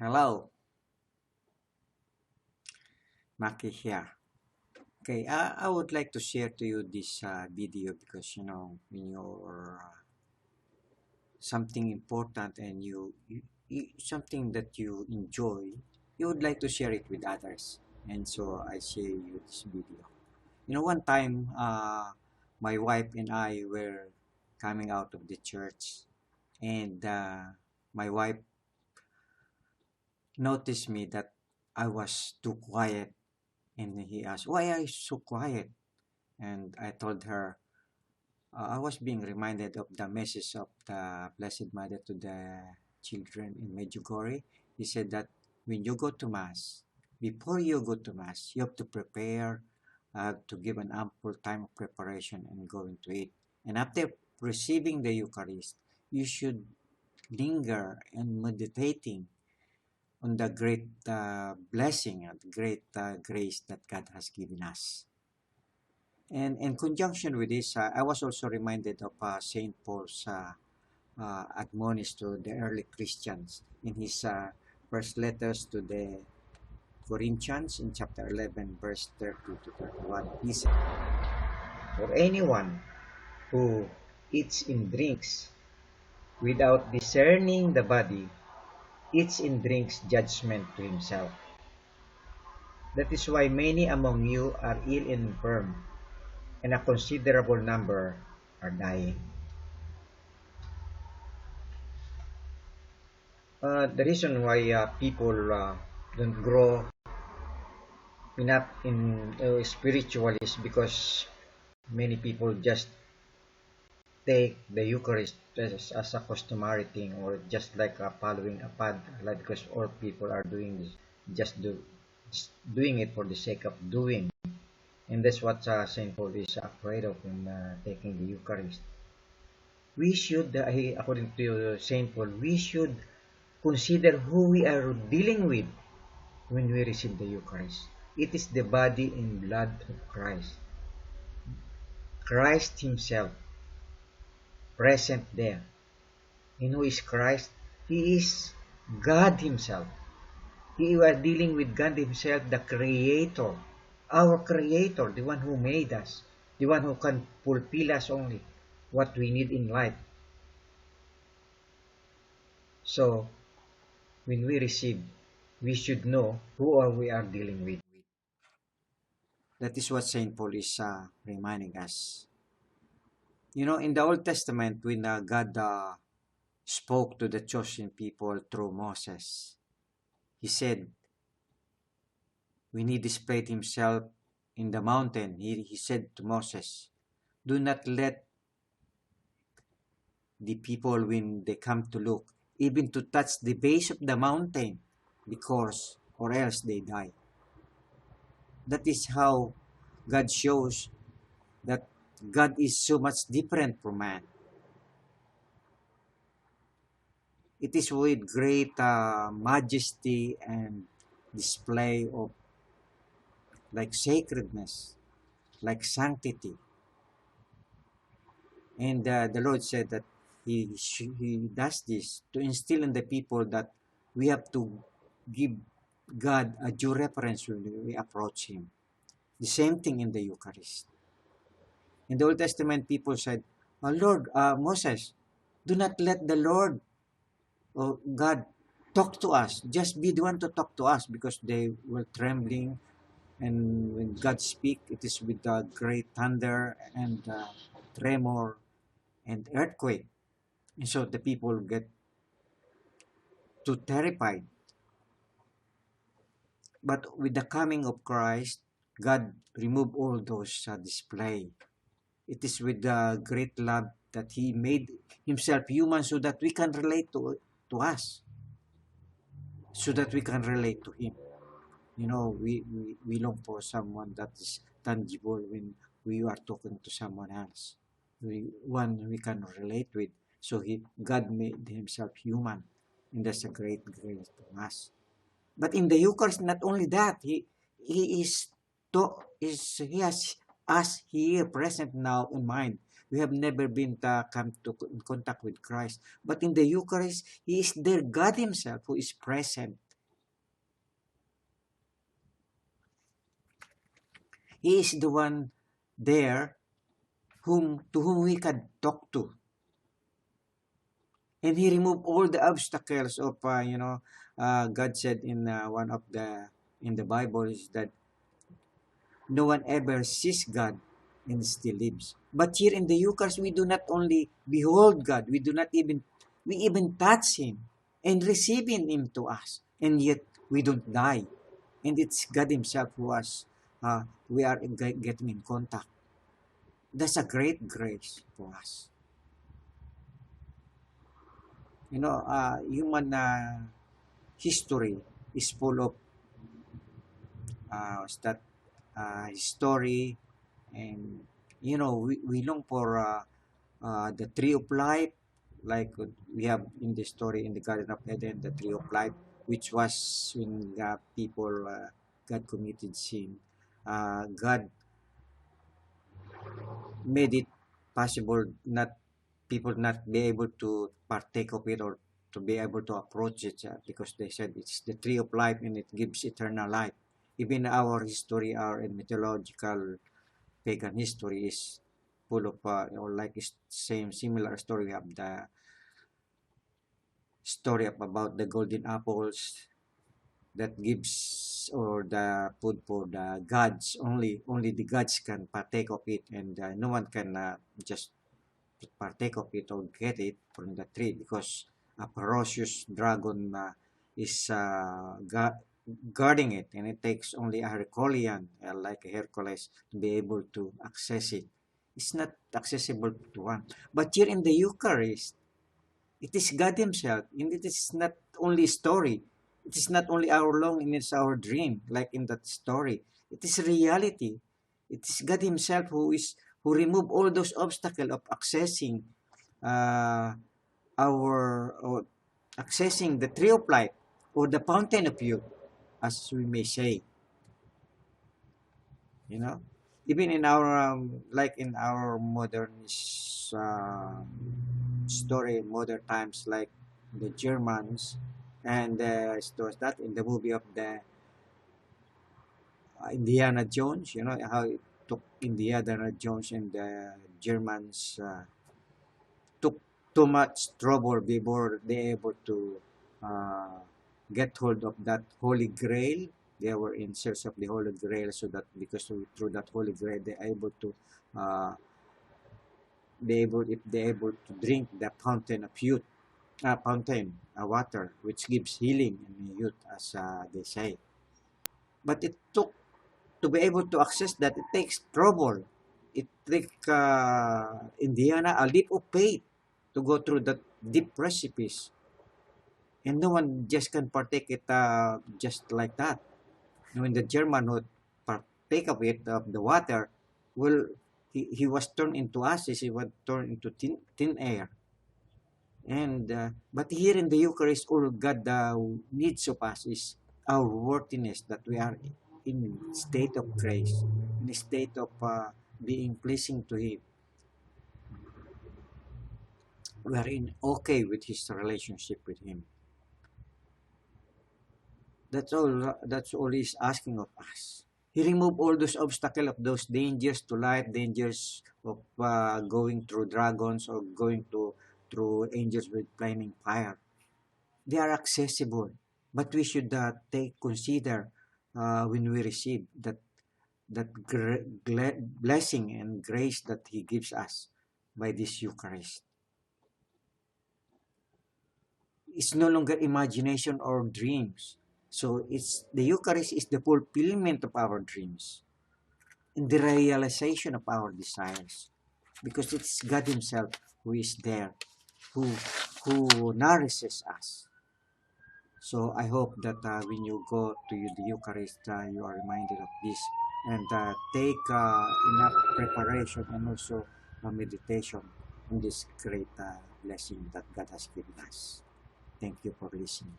Hello, Maki here. Okay, I would like to share to you this video because when you're something important and you something that you enjoy, you would like to share it with others, and so I share you this video. One time, my wife and I were coming out of the church, and my wife noticed me that I was too quiet, and he asked, "Why are you so quiet?" And I told her, I was being reminded of the message of the Blessed Mother to the children in Medjugorje. He said that when you go to Mass, before you go to Mass, you have to prepare, to give an ample time of preparation and going to it. And after receiving the Eucharist, you should linger and meditating on the great blessing and great grace that God has given us. And in conjunction with this, I was also reminded of St. Paul's admonish to the early Christians in his first letters to the Corinthians in chapter 11, verse 30 to 31. He said, "For anyone who eats and drinks without discerning the body eats and drinks judgment to himself. That is why many among you are ill and infirm, and a considerable number are dying." The reason why people don't grow enough in spiritual is because many people just take the Eucharist as a customary thing, or just like following a path, like because all people are doing this, just doing it for the sake of doing, and that's what Saint Paul is afraid of in taking the Eucharist. We should, according to Saint Paul, we should consider who we are dealing with when we receive the Eucharist. It is the body and blood of Christ. Christ himself present there. And who is Christ? He is God himself. We are dealing with God himself, the Creator. Our Creator, the one who made us. The one who can fulfill us only what we need in life. So, when we receive, we should know who we are dealing with. That is what St. Paul is reminding us. In the Old Testament, when God spoke to the chosen people through Moses, he said, when he displayed himself in the mountain, he said to Moses, "Do not let the people, when they come to look, even to touch the base of the mountain, because or else they die." That is how God shows that God is so much different from man. It is with great majesty and display of like sacredness, like sanctity. And the Lord said that he does this to instill in the people that we have to give God a due reverence when we approach Him. The same thing in the Eucharist. In the Old Testament, people said, "Oh Lord, Moses, do not let the Lord, oh God, talk to us. Just be the one to talk to us," because they were trembling. And when God speaks, it is with the great thunder and tremor and earthquake. And so the people get too terrified. But with the coming of Christ, God removed all those display. It is with the great love that He made Himself human so that we can relate to us, so that we can relate to Him. We long for someone that is tangible when we are talking to someone else. One we can relate with. So God made Himself human, and that's a great grace to us. But in the Eucharist, not only that, He is He has us here present now in mind. We have never been come to in contact with Christ, but in the Eucharist, He is there, God Himself, who is present He is the one there to whom we can talk to. And he removed all the obstacles of, God said in one of in the Bible is that no one ever sees God and still lives. But here in the Eucharist, we do not only behold God, we even touch Him and receiving Him to us. And yet, we don't die. And it's God Himself we are getting in contact. That's a great grace for us. Human history is full of that story, and we long for the tree of life, like we have in the story in the Garden of Eden, the tree of life, which was when God committed sin. God made it possible not people not be able to partake of it or to be able to approach it, because they said it's the tree of life and it gives eternal life. Even our history, our mythological pagan history is full of or like same similar story. We have the story about the golden apples that gives, or the food for the gods. Only the gods can partake of it, and no one can just partake of it or get it from the tree, because a ferocious dragon is guarding it, and it takes only a Herculean, like a Hercules, to be able to access it. It's not accessible to one. But here in the Eucharist, it is God Himself, and it is not only story. It is not only our longing, it's our dream, like in that story. It is reality. It is God Himself who remove all those obstacles of accessing uh, our or accessing the tree of life, or the fountain of youth, as we may say. You know, even in our like in our modern story, modern times, like the Germans, and it was that in the movie of the Indiana Jones. You know how it took Indiana Jones and the Germans took too much trouble before they able to uh, get hold of that Holy Grail. They were in search of the Holy Grail, so that because through that Holy Grail they able to uh, if they able to drink the fountain of youth, fountain water, which gives healing in youth, as they say. But it took to be able to access that. It takes trouble. It takes Indiana a leap of faith to go through that deep precipice, and no one just can partake it just like that. When the German would partake of it, of the water, well, he was turned into ashes. He was turned into thin air. And but here in the Eucharist, all God needs of us is our worthiness, that we are in state of grace, in a state of being pleasing to Him. We are in okay with His relationship with Him. That's all He's asking of us. He removed all those obstacles of those dangers to life, dangers of going through dragons, or going through angels with flaming fire. They are accessible, but we should consider when we receive that blessing and grace that He gives us by this Eucharist. It's no longer imagination or dreams. So it's the Eucharist is the fulfillment of our dreams and the realization of our desires, because it's God Himself who is there, who who nourishes us. So I hope that when you go to the Eucharist, you are reminded of this, and take enough preparation and also meditation on this great blessing that God has given us. Thank you for listening.